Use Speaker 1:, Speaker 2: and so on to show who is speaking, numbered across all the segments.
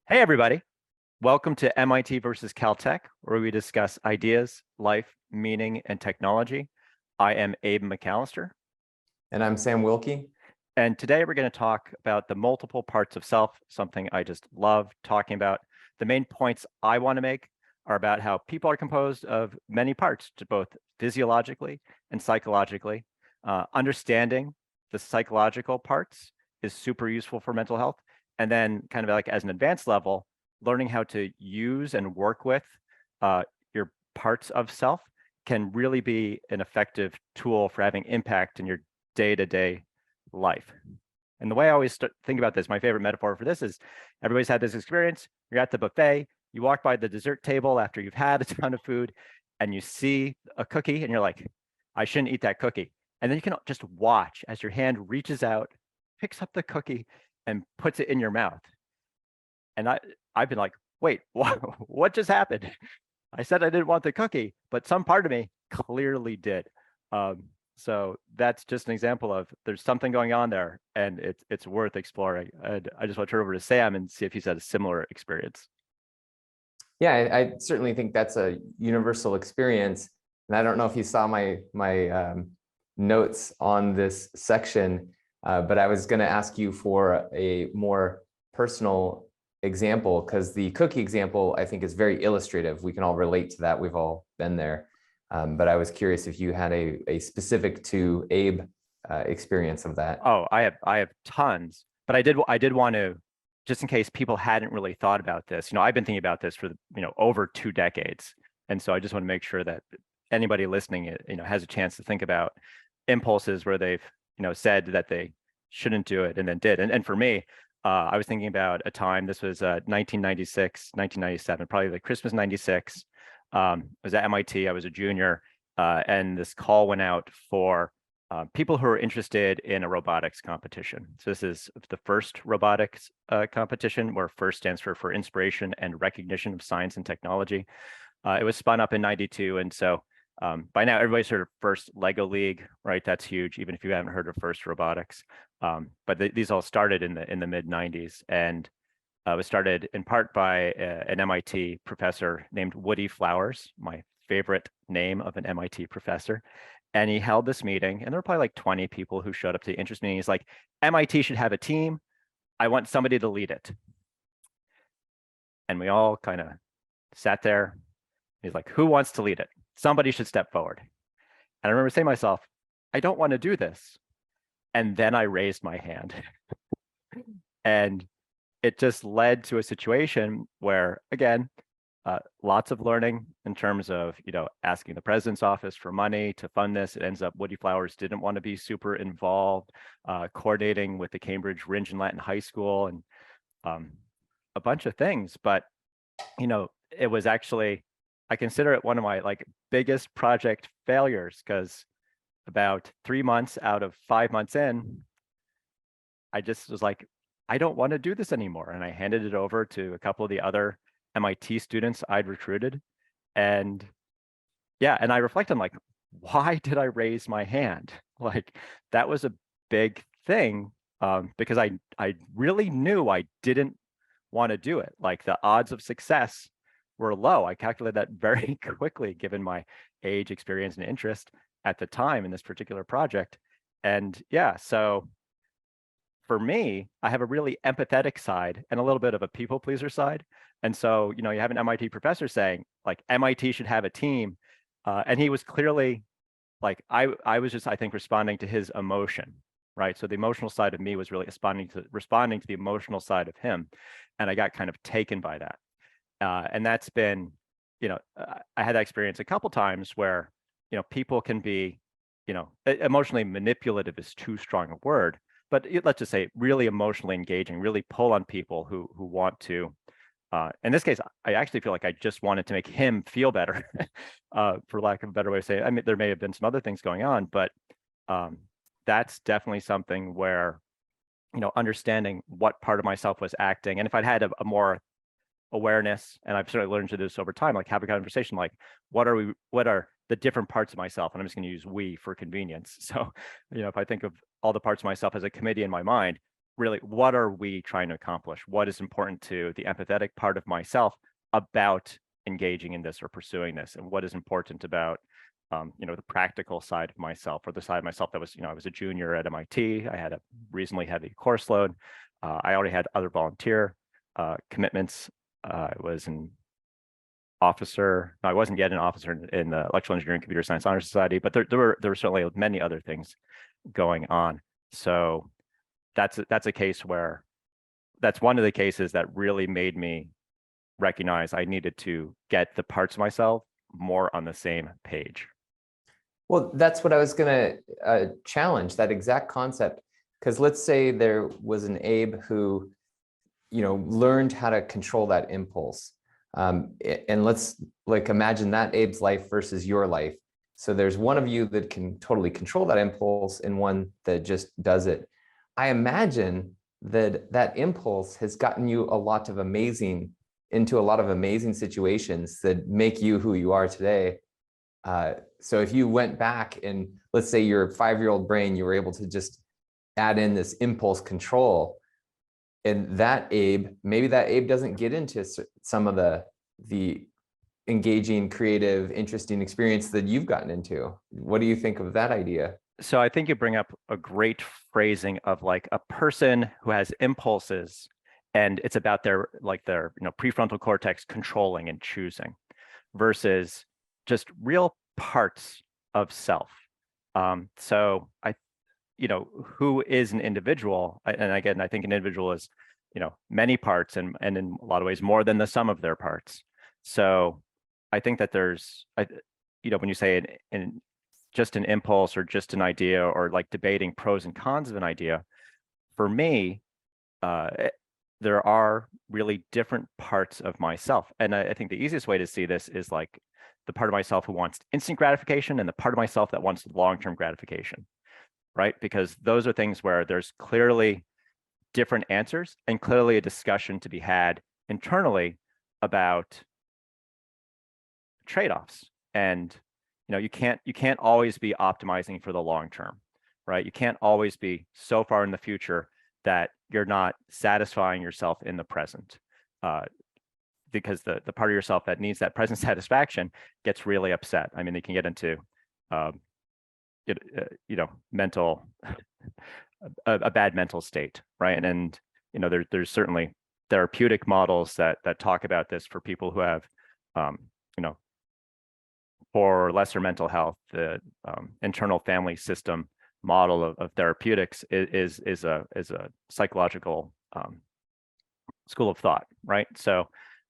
Speaker 1: Hey, everybody. Welcome to MIT versus Caltech, where we discuss ideas, life, meaning, and technology. I am Abe McAllister,
Speaker 2: And I'm Sam Wilkie.
Speaker 1: and today we're going to talk about the multiple parts of self, something I just love talking about. The main points I want to make are about how people are composed of many parts, to both physiologically and psychologically. Understanding the psychological parts is super useful for mental health. And then kind of like as an advanced level, learning how to use and work with your parts of self can really be an effective tool for having impact in your day-to-day life. And the way I always think about this, my favorite metaphor for this is everybody's had this experience. You're at the buffet, you walk by the dessert table after you've had a ton of food, and you see a cookie, and you're like, I shouldn't eat that cookie. And then you can just watch as your hand reaches out, picks up the cookie, and puts it in your mouth. And I've been like, wait, what just happened? I said I didn't want the cookie, but some part of me clearly did. So that's just an example of there's something going on there, and it's worth exploring. And I just want to turn over to Sam and see if he's had a similar experience.
Speaker 2: Yeah, I certainly think that's a universal experience. And I don't know if you saw my notes on this section, but I was going to ask you for a more personal example, because the cookie example, I think, is very illustrative. We can all relate to that. We've all been there. But I was curious if you had a specific to Abe experience of that.
Speaker 1: Oh, I have tons, but I did want to, just in case people hadn't really thought about this. I've been thinking about this for over 2 decades, and so I just want to make sure that anybody listening, has a chance to think about impulses where they've said that they shouldn't do it and then did. And for me, I was thinking about a time. This was 1996, 1997, probably like Christmas '96. I was at MIT. I was a junior, and this call went out for people who are interested in a robotics competition. So this is the first robotics competition, where FIRST stands for Inspiration and Recognition of Science and Technology. It was spun up in '92, and so by now everybody's heard of FIRST Lego League, right? That's huge, even if you haven't heard of FIRST Robotics. But these all started in the mid '90s, and was started in part by an MIT professor named Woody Flowers, my favorite name of an MIT professor. And he held this meeting, and there were probably like 20 people who showed up to the interest meeting. He's like, MIT should have a team. I want somebody to lead it. And we all kind of sat there. He's like, who wants to lead it? Somebody should step forward. And I remember saying to myself, I don't want to do this. And then I raised my hand. And it just led to a situation where, again, lots of learning in terms of, asking the president's office for money to fund this. It ends up Woody Flowers didn't want to be super involved, coordinating with the Cambridge Ringe and Latin High School and a bunch of things. But, it was actually, I consider it one of my biggest project failures, because about 3 months out of 5 months in, I just was like, I don't want to do this anymore. And I handed it over to a couple of the other MIT students I'd recruited. And yeah, and I reflect on why did I raise my hand? That was a big thing, because I really knew I didn't want to do it. The odds of success were low. I calculated that very quickly, given my age, experience, and interest at the time in this particular project. And yeah, so for me, I have a really empathetic side and a little bit of a people pleaser side. And so, you have an MIT professor saying MIT should have a team. And he was clearly I was just, I think, responding to his emotion, right? So the emotional side of me was really responding to the emotional side of him. And I got kind of taken by that. And that's been, I had that experience a couple times where, people can be, emotionally manipulative is too strong a word, but let's just say really emotionally engaging, really pull on people who want to. In this case, I actually feel like I just wanted to make him feel better, for lack of a better way of saying it. I mean, there may have been some other things going on, but that's definitely something where, understanding what part of myself was acting, and if I'd had a more awareness, and I've certainly learned to do this over time, have a conversation, what are the different parts of myself, and I'm just going to use we for convenience. So, if I think of all the parts of myself as a committee in my mind, really, what are we trying to accomplish? What is important to the empathetic part of myself about engaging in this or pursuing this? And what is important about, the practical side of myself, or the side of myself that was, I was a junior at MIT. I had a reasonably heavy course load. I already had other volunteer commitments. I was an officer. No, I wasn't yet an officer in the Electrical Engineering Computer Science Honor Society, but there were certainly many other things going on. So that's a case where that's one of the cases that really made me recognize I needed to get the parts of myself more on the same page.
Speaker 2: Well, that's what I was going to challenge, that exact concept. Because let's say there was an Abe who, learned how to control that impulse. And let's imagine that Abe's life versus your life. So there's one of you that can totally control that impulse and one that just does it. I imagine that impulse has gotten you into a lot of amazing situations that make you who you are today. So if you went back and let's say your 5-year-old brain, you were able to just add in this impulse control, and maybe that Abe doesn't get into some of the engaging, creative, interesting experience that you've gotten into. What do you think of that idea?
Speaker 1: So I think you bring up a great phrasing of like a person who has impulses, and it's about their prefrontal cortex controlling and choosing, versus just real parts of self. So who is an individual? And again, I think an individual is, many parts, and in a lot of ways more than the sum of their parts. So I think that when you say just an impulse or just an idea, or like debating pros and cons of an idea, for me, there are really different parts of myself. And I think the easiest way to see this is like the part of myself who wants instant gratification and the part of myself that wants long-term gratification, right? Because those are things where there's clearly different answers and clearly a discussion to be had internally about trade-offs. And you can't always be optimizing for the long term, right? You can't always be so far in the future that you're not satisfying yourself in the present, because the part of yourself that needs that present satisfaction gets really upset. I mean, they can get into mental a bad mental state, right? And there's certainly therapeutic models that talk about this for people who have for lesser mental health. The internal family system model of therapeutics is a psychological school of thought, right? So,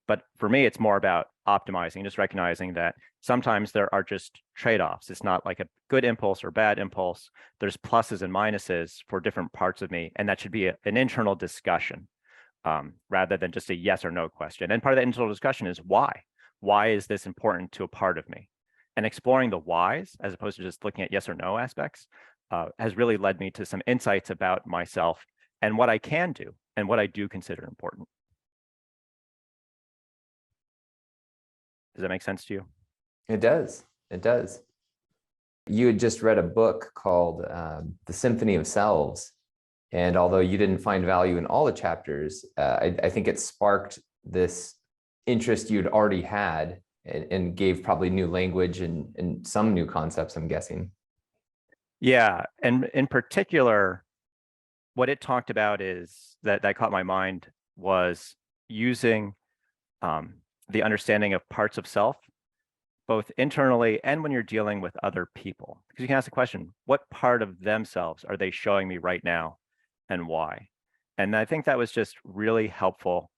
Speaker 1: but for me, it's more about optimizing, just recognizing that sometimes there are just trade-offs. It's not like a good impulse or bad impulse. There's pluses and minuses for different parts of me, and that should be an internal discussion rather than just a yes or no question. And part of that internal discussion is why. Why is this important to a part of me? And exploring the whys, as opposed to just looking at yes or no aspects, has really led me to some insights about myself and what I can do and what I do consider important. Does that make sense to you?
Speaker 2: It does. It does. You had just read a book called The Symphony of Selves. And although you didn't find value in all the chapters, I think it sparked this interest you'd already had and gave probably new language and some new concepts, I'm guessing.
Speaker 1: Yeah. And in particular, what it talked about is that caught my mind was using the understanding of parts of self, both internally and when you're dealing with other people. Because you can ask the question, what part of themselves are they showing me right now and why? And I think that was just really helpful.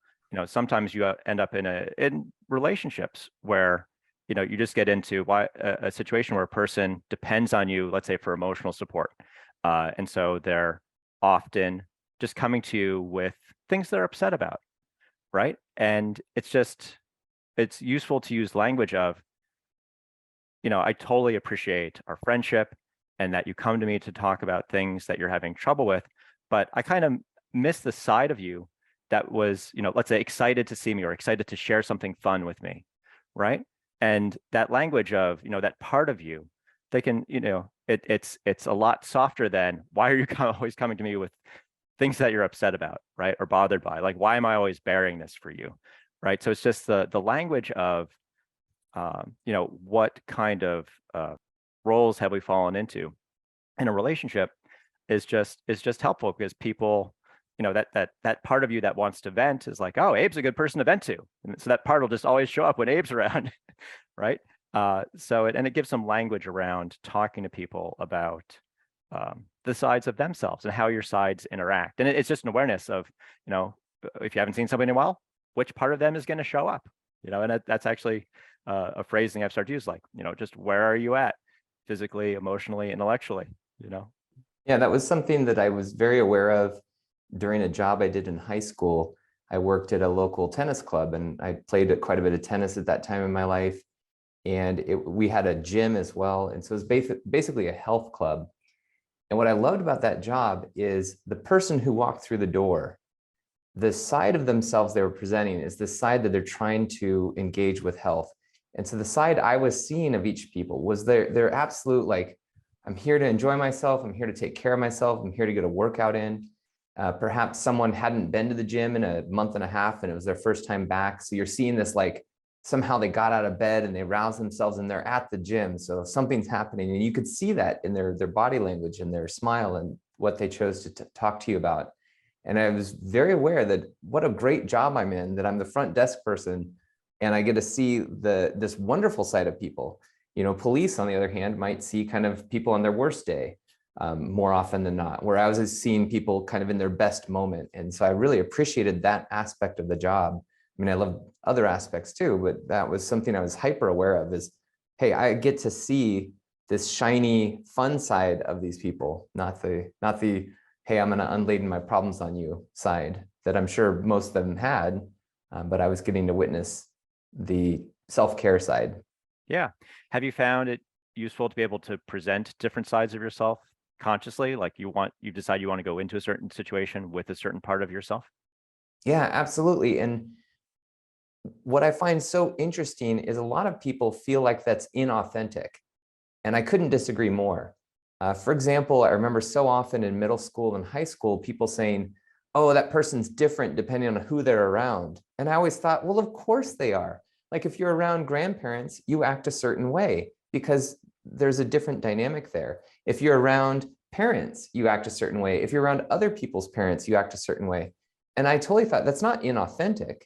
Speaker 1: Sometimes you end up in relationships where, you just get into a situation where a person depends on you, let's say for emotional support. And so they're often just coming to you with things they're upset about, right? And it's useful to use language of, I totally appreciate our friendship and that you come to me to talk about things that you're having trouble with, but I kind of miss the side of you that was, let's say excited to see me or excited to share something fun with me, right? And that language of, that part of you, they can, it's a lot softer than why are you always coming to me with things that you're upset about, right? Or bothered by. Like, why am I always bearing this for you? Right. So it's just the language of what kind of roles have we fallen into in a relationship is just helpful because people, that part of you that wants to vent is like, oh, Abe's a good person to vent to. And so that part will just always show up when Abe's around, right? It gives some language around talking to people about the sides of themselves and how your sides interact. And it's just an awareness of, if you haven't seen somebody in a while, which part of them is going to show up, and that's actually a phrasing I've started to use, like, just where are you at physically, emotionally, intellectually.
Speaker 2: Yeah, that was something that I was very aware of during a job I did in high school. I worked at a local tennis club and I played quite a bit of tennis at that time in my life. And we had a gym as well. And so it was basically a health club. And what I loved about that job is the person who walked through the door, the side of themselves they were presenting is the side that they're trying to engage with health. And so the side I was seeing of each people was their absolute, like, I'm here to enjoy myself. I'm here to take care of myself. I'm here to get a workout in. Perhaps someone hadn't been to the gym in a month and a half and it was their first time back. So you're seeing this, like, somehow they got out of bed and they roused themselves and they're at the gym. So something's happening. And you could see that in their body language and their smile and what they chose to talk to you about. And I was very aware that what a great job I'm in, that I'm the front desk person and I get to see this wonderful side of people. Police, on the other hand, might see kind of people on their worst day more often than not, where I was seeing people kind of in their best moment. And so I really appreciated that aspect of the job. I mean, I love other aspects too, but that was something I was hyper aware of is, hey, I get to see this shiny, fun side of these people, not the, hey, I'm going to unladen my problems on you side that I'm sure most of them had, but I was getting to witness the self-care side.
Speaker 1: Yeah. Have you found it useful to be able to present different sides of yourself consciously? Like you decide you want to go into a certain situation with a certain part of yourself?
Speaker 2: Yeah, absolutely. And what I find so interesting is a lot of people feel like that's inauthentic. And I couldn't disagree more. For example, I remember so often in middle school and high school, people saying, oh, that person's different depending on who they're around. And I always thought, well, of course they are. Like if you're around grandparents, you act a certain way because there's a different dynamic there. If you're around parents, you act a certain way. If you're around other people's parents, you act a certain way. And I totally thought that's not inauthentic.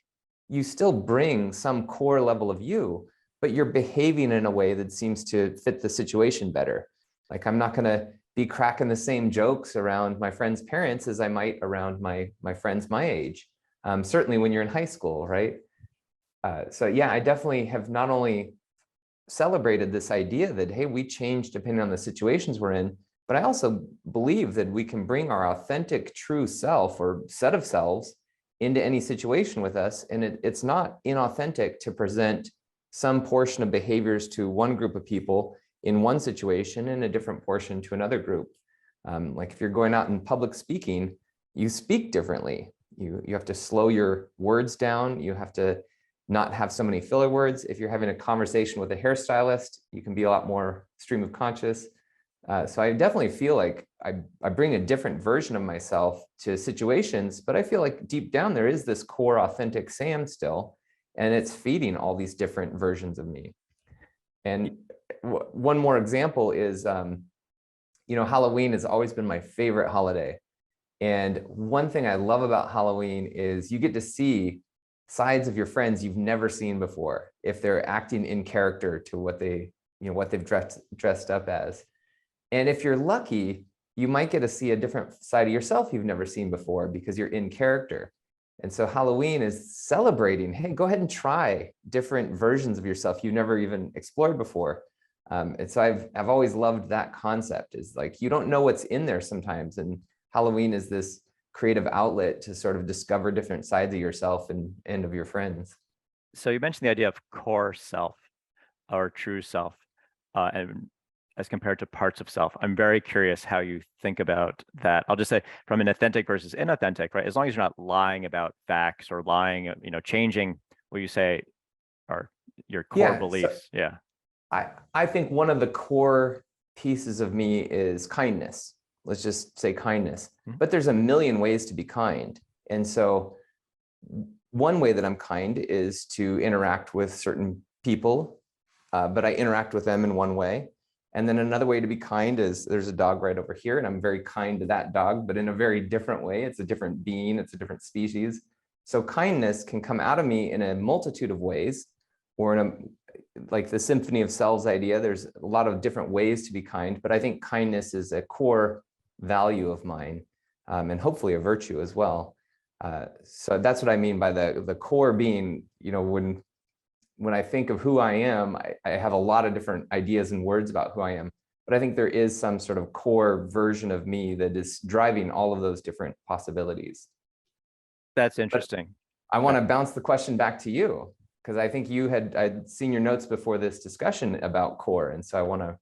Speaker 2: You still bring some core level of you, but you're behaving in a way that seems to fit the situation better. Like I'm not going to be cracking the same jokes around my friends' parents as I might around my friends my age. Certainly when you're in high school, right? So yeah, I definitely have not only celebrated this idea that, hey, we change depending on the situations we're in, but I also believe that we can bring our authentic, true self or set of selves into any situation with us. And it's not inauthentic to present some portion of behaviors to one group of people in one situation and a different portion to another group. Like if you're going out in public speaking, you speak differently. You have to slow your words down. You have to not have so many filler words. If you're having a conversation with a hairstylist, you can be a lot more stream of conscious. So I definitely feel like I bring a different version of myself to situations, but I feel like deep down there is this core authentic Sam still, and it's feeding all these different versions of me. And one more example is, Halloween has always been my favorite holiday. And one thing I love about Halloween is you get to see sides of your friends you've never seen before if they're acting in character to what they've dressed up as. And if you're lucky, you might get to see a different side of yourself you've never seen before because you're in character. And so Halloween is celebrating, hey, go ahead and try different versions of yourself you've never even explored before. And so I've always loved that concept, is like, you don't know what's in there sometimes. And Halloween is this creative outlet to sort of discover different sides of yourself and of your friends.
Speaker 1: So you mentioned the idea of core self or true self, and as compared to parts of self. I'm very curious how you think about that. I'll just say from an authentic versus inauthentic, right? As long as you're not lying about facts or lying, changing what you say or your core beliefs. Yeah.
Speaker 2: I think one of the core pieces of me is kindness. let's just say kindness,
Speaker 1: Mhm.
Speaker 2: but there's a million ways to be kind. And so one way that I'm kind is to interact with certain people, but I interact with them in one way. And then another way to be kind is there's a dog right over here, and I'm very kind to that dog, but in a very different way. It's a different being, it's a different species. So kindness can come out of me in a multitude of ways, or in a, like the symphony of selves idea, there's a lot of different ways to be kind, but I think kindness is a core value of mine, and hopefully a virtue as well. So that's what I mean by the core being, when I think of who I am, I have a lot of different ideas and words about who I am, but I think there is some sort of core version of me that is driving all of those different possibilities.
Speaker 1: That's
Speaker 2: But
Speaker 1: interesting.
Speaker 2: I want
Speaker 1: Uh,
Speaker 2: to bounce the question back to you, because I think I'd seen your notes before this discussion about core. And so I want to.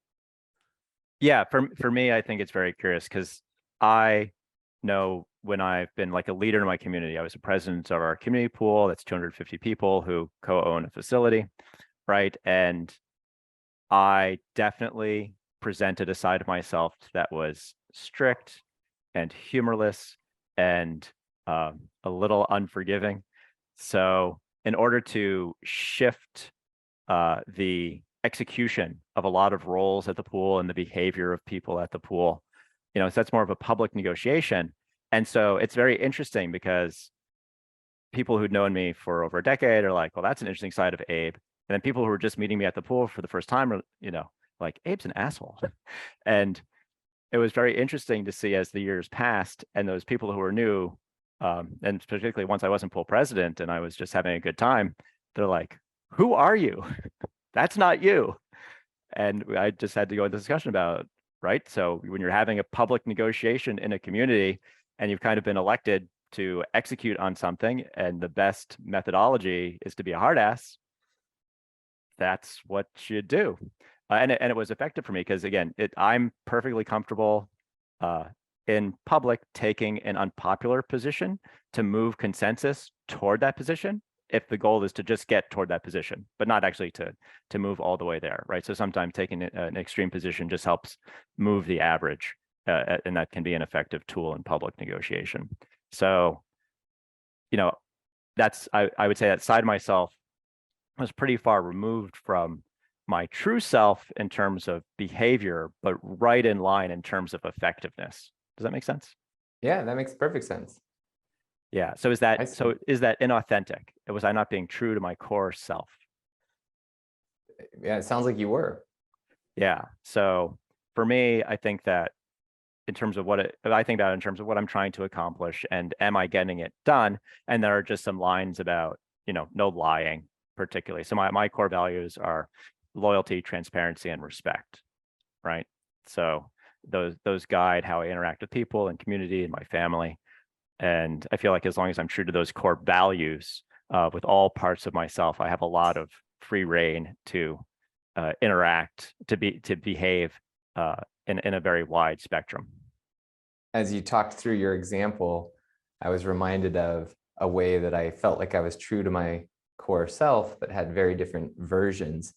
Speaker 1: Yeah, for me, I think it's very curious because I know when I've been like a leader in my community, I was the president of our community pool. That's 250 people who co-own a facility, right? And I definitely presented a side of myself that was strict and humorless and a little unforgiving. So in order to shift the execution of a lot of roles at the pool and the behavior of people at the pool, so that's more of a public negotiation. And so it's very interesting because people who'd known me for over a decade are like, well, that's an interesting side of Abe. And then people who were just meeting me at the pool for the first time are, like, Abe's an asshole. And it was very interesting to see as the years passed and those people who were new, and particularly once I wasn't pool president and I was just having a good time, they're like, who are you? That's not you. And I just had to go into discussion about, right? So when you're having a public negotiation in a community and you've kind of been elected to execute on something and the best methodology is to be a hard ass, that's what you do. And it was effective for me because again, I'm perfectly comfortable in public taking an unpopular position to move consensus toward that position if the goal is to just get toward that position, but not actually to move all the way there, right? So sometimes taking an extreme position just helps move the average, and that can be an effective tool in public negotiation. So, I would say that side of myself was pretty far removed from my true self in terms of behavior, but right in line in terms of effectiveness. Does that make sense?
Speaker 2: Yeah, that makes perfect sense.
Speaker 1: Yeah. So is
Speaker 2: I
Speaker 1: that
Speaker 2: see.
Speaker 1: inauthentic? Was I not being true to my core self?
Speaker 2: Yeah, it sounds like you were.
Speaker 1: Yeah. So for me, I think that in terms of I think that in terms of what I'm trying to accomplish and am I getting it done? And there are just some lines about, no lying particularly. So my core values are loyalty, transparency, and respect, right? So those guide how I interact with people and community and my family. And I feel like as long as I'm true to those core values with all parts of myself, I have a lot of free reign to interact, to behave in a very wide spectrum.
Speaker 2: As you talked through your example, I was reminded of a way that I felt like I was true to my core self, but had very different versions.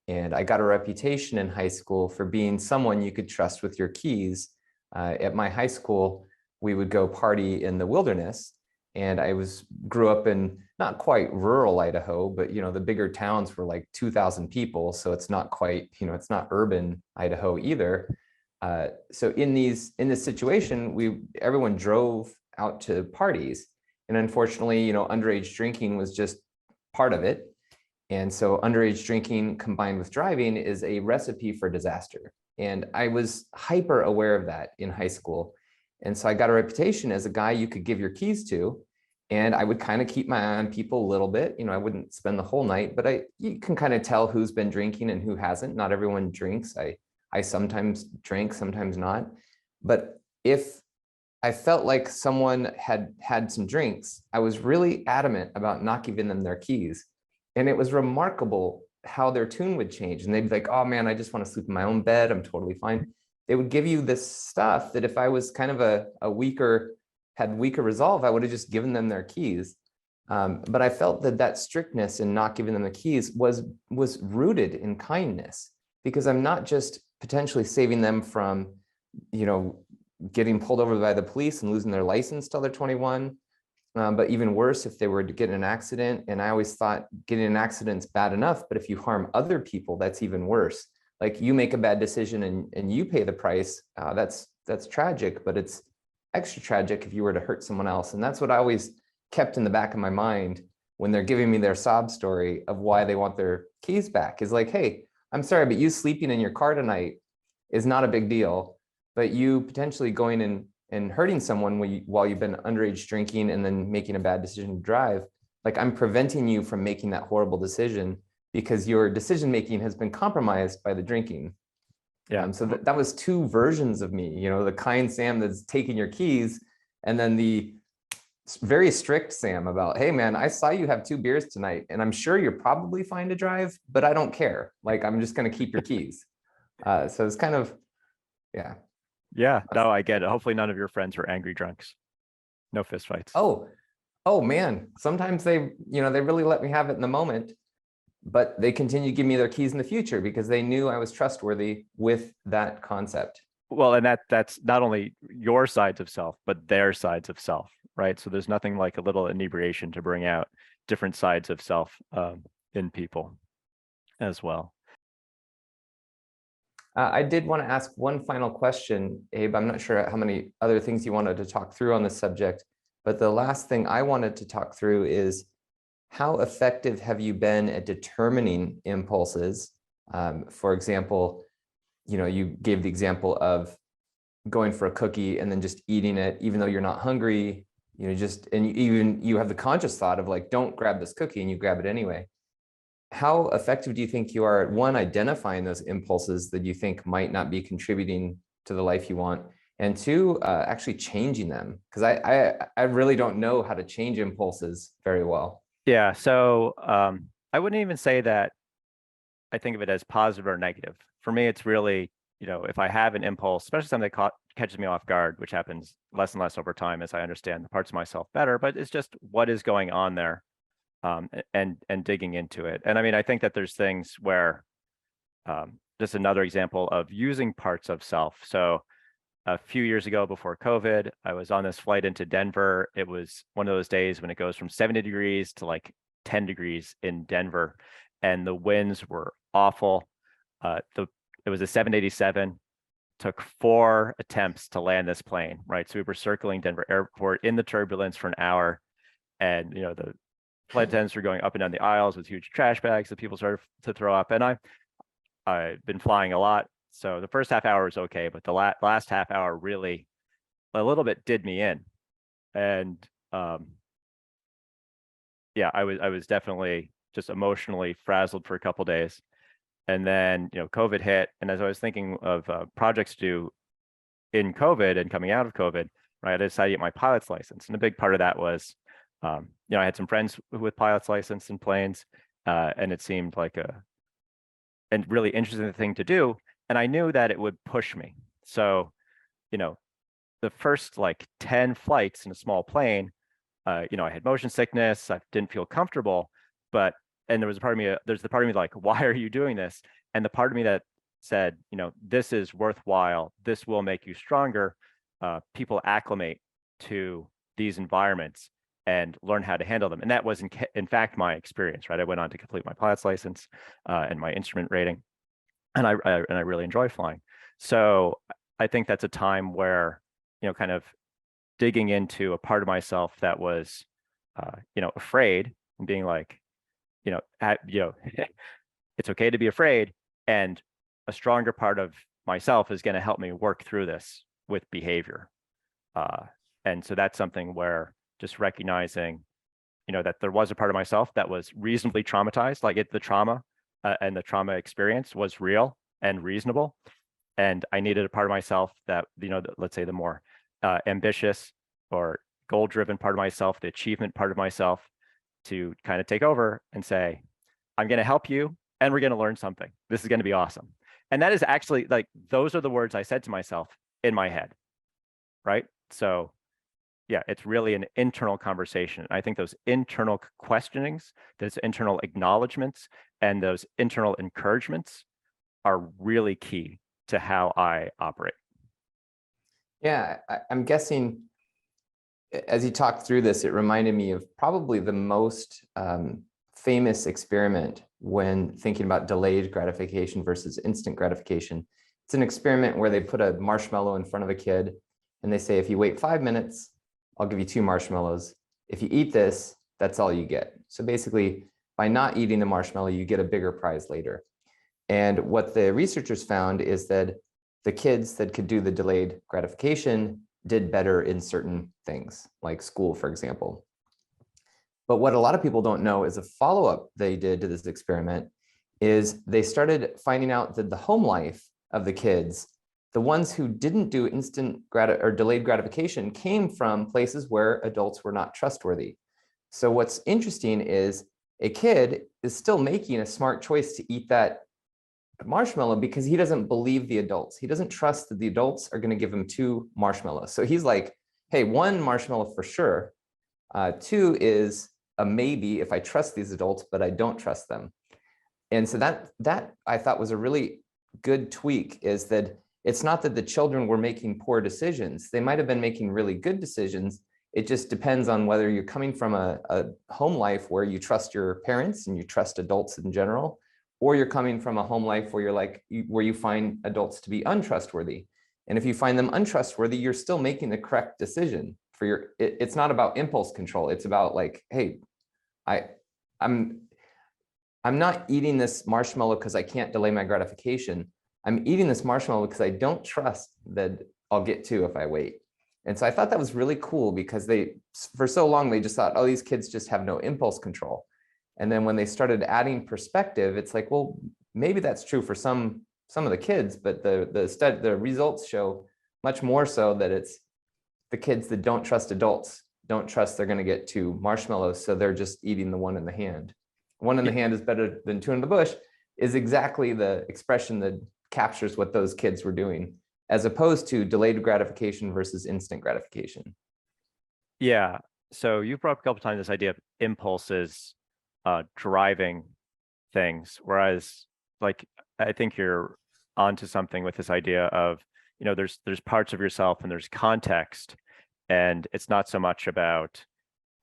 Speaker 2: And I got a reputation in high school for being someone you could trust with your keys. At my high school, we would go party in the wilderness. And grew up in not quite rural Idaho, but the bigger towns were like 2,000 people. So it's not quite, it's not urban Idaho either. So in this situation, everyone drove out to parties, and unfortunately, underage drinking was just part of it. And so underage drinking combined with driving is a recipe for disaster. And I was hyper aware of that in high school. And so I got a reputation as a guy you could give your keys to. And I would kind of keep my eye on people a little bit. I wouldn't spend the whole night, but you can kind of tell who's been drinking and who hasn't. Not everyone drinks. I sometimes drank, sometimes not. But if I felt like someone had had some drinks, I was really adamant about not giving them their keys. And it was remarkable how their tune would change. And they'd be like, oh man, I just want to sleep in my own bed. I'm totally fine. They would give you this stuff that if I was kind of had weaker resolve, I would have just given them their keys. But I felt that strictness in not giving them the keys was rooted in kindness, because I'm not just potentially saving them from, getting pulled over by the police and losing their license till they're 21. But even worse, if they were to get in an accident. And I always thought getting in an accident's bad enough, but if you harm other people, that's even worse. Like you make a bad decision and you pay the price. That's tragic, but it's extra tragic if you were to hurt someone else. And that's what I always kept in the back of my mind when they're giving me their sob story of why they want their keys back, is like, hey, I'm sorry, but you sleeping in your car tonight is not a big deal, but you potentially going and hurting someone while you've been underage drinking and then making a bad decision to drive, like I'm preventing you from making that horrible decision because your decision making has been compromised by the drinking.
Speaker 1: Yeah.
Speaker 2: So that was two versions of me, the kind Sam that's taking your keys, and then the very strict Sam about, hey man, I saw you have 2 beers tonight and I'm sure you're probably fine to drive, but I don't care. Like, I'm just going to keep your keys. So it's kind of, yeah.
Speaker 1: Yeah, no, I get it. Hopefully none of your friends were angry drunks. No fist fights.
Speaker 2: Oh man, sometimes they really let me have it in the moment, but they continue to give me their keys in the future because they knew I was trustworthy with that concept.
Speaker 1: Well, and that's not only your sides of self, but their sides of self, right? So there's nothing like a little inebriation to bring out different sides of self in people as well.
Speaker 2: I did want to ask one final question, Abe. I'm not sure how many other things you wanted to talk through on this subject, but the last thing I wanted to talk through is how effective have you been at determining impulses? For example, you gave the example of going for a cookie and then just eating it, even though you're not hungry, and you have the conscious thought of like, don't grab this cookie, and you grab it anyway. How effective do you think you are at, one, identifying those impulses that you think might not be contributing to the life you want, and two, actually changing them? Because I really don't know how to change impulses very well.
Speaker 1: Yeah, so I wouldn't even say that I think of it as positive or negative. For me, it's really, if I have an impulse, especially something that catches me off guard, which happens less and less over time as I understand the parts of myself better, but it's just what is going on there, and digging into it. And I mean, I think that there's things where, just another example of using parts of self. So a few years ago before COVID, I was on this flight into Denver. It was one of those days when it goes from 70 degrees to like 10 degrees in Denver, and the winds were awful. It was a 787, took 4 attempts to land this plane, right? So we were circling Denver airport in the turbulence for an hour, and the flight attendants were going up and down the aisles with huge trash bags that people started to throw up. And I've been flying a lot, so the first half hour was okay, but the last half hour really a little bit did me in. And yeah, I was definitely just emotionally frazzled for a couple days. And then COVID hit, and as I was thinking of projects to do in COVID and coming out of COVID, right, I decided to get my pilot's license. And a big part of that was, I had some friends with pilot's license in planes, and it seemed like a really interesting thing to do. And I knew that it would push me. So, the first like 10 flights in a small plane, I had motion sickness. I didn't feel comfortable, and there was there's the part of me like, why are you doing this? And the part of me that said, this is worthwhile. This will make you stronger. People acclimate to these environments and learn how to handle them. And that was in fact my experience, right? I went on to complete my pilot's license and my instrument rating, and I really enjoy flying. So I think that's a time where, kind of digging into a part of myself that was, afraid, and being like, it's okay to be afraid, and a stronger part of myself is going to help me work through this with behavior. And so that's something where just recognizing, that there was a part of myself that was reasonably traumatized, like the trauma and the trauma experience was real and reasonable. And I needed a part of myself that, let's say the more ambitious or goal-driven part of myself, the achievement part of myself, to kind of take over and say, I'm going to help you, and we're going to learn something. This is going to be awesome. And that is actually like, those are the words I said to myself in my head, right? So yeah, it's really an internal conversation. I think those internal questionings, those internal acknowledgements, and those internal encouragements are really key to how I operate.
Speaker 2: Yeah, I'm guessing as you talked through this, it reminded me of probably the most famous experiment when thinking about delayed gratification versus instant gratification. It's an experiment where they put a marshmallow in front of a kid and they say, if you wait 5 minutes, I'll give you 2 marshmallows. If you eat this, that's all you get. So basically, by not eating the marshmallow, you get a bigger prize later. And what the researchers found is that the kids that could do the delayed gratification did better in certain things, like school, for example. But what a lot of people don't know is a follow-up they did to this experiment is they started finding out that the home life of the kids, the ones who didn't do instant or delayed gratification, came from places where adults were not trustworthy. So what's interesting is a kid is still making a smart choice to eat that marshmallow because he doesn't believe the adults. He doesn't trust that the adults are going to give him 2 marshmallows. So he's like, hey, 1 marshmallow for sure. 2 is a maybe if I trust these adults, but I don't trust them. And so that I thought was a really good tweak, is that it's not that the children were making poor decisions. They might have been making really good decisions. It just depends on whether you're coming from a home life where you trust your parents and you trust adults in general, or you're coming from a home life where you're like, where you find adults to be untrustworthy. And if you find them untrustworthy, you're still making the correct decision for your, it's not about impulse control. It's about like, hey, I'm not eating this marshmallow because I can't delay my gratification. I'm eating this marshmallow because I don't trust that I'll get 2 if I wait. And so I thought that was really cool because for so long, they just thought, oh, these kids just have no impulse control. And then when they started adding perspective, it's like, well, maybe that's true for some of the kids, but the results show much more so that it's the kids that don't trust adults, don't trust they're going to get 2 marshmallows, so they're just eating the one in the hand. One in the hand is better than 2 in the bush is exactly the expression that captures what those kids were doing, as opposed to delayed gratification versus instant gratification.
Speaker 1: Yeah. So you brought up a couple times this idea of impulses driving things, whereas like I think you're onto something with this idea of, you know, there's parts of yourself and there's context, and it's not so much about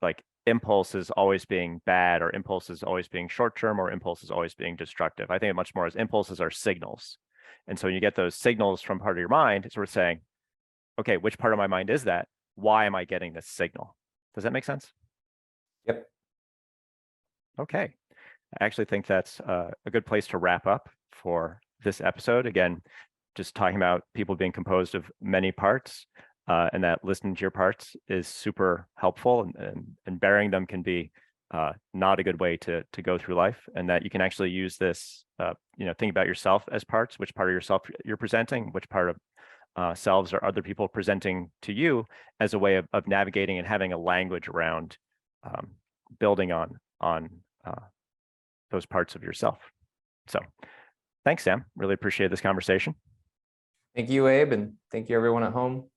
Speaker 1: like impulses always being bad or impulses always being short term or impulses always being destructive. I think it much more as impulses are signals. And so when you get those signals from part of your mind, it's sort of saying, okay, which part of my mind is that? Why am I getting this signal? Does that make sense?
Speaker 2: Yep.
Speaker 1: Okay. I actually think that's a good place to wrap up for this episode. Again, just talking about people being composed of many parts, and that listening to your parts is super helpful, and bearing them can be not a good way to go through life, and that you can actually use this, you know, think about yourself as parts, which part of yourself you're presenting, which part of selves are other people presenting to you, as a way of navigating and having a language around building on those parts of yourself. So thanks, Sam. Really appreciate this conversation.
Speaker 2: Thank you, Abe, and thank you everyone at home.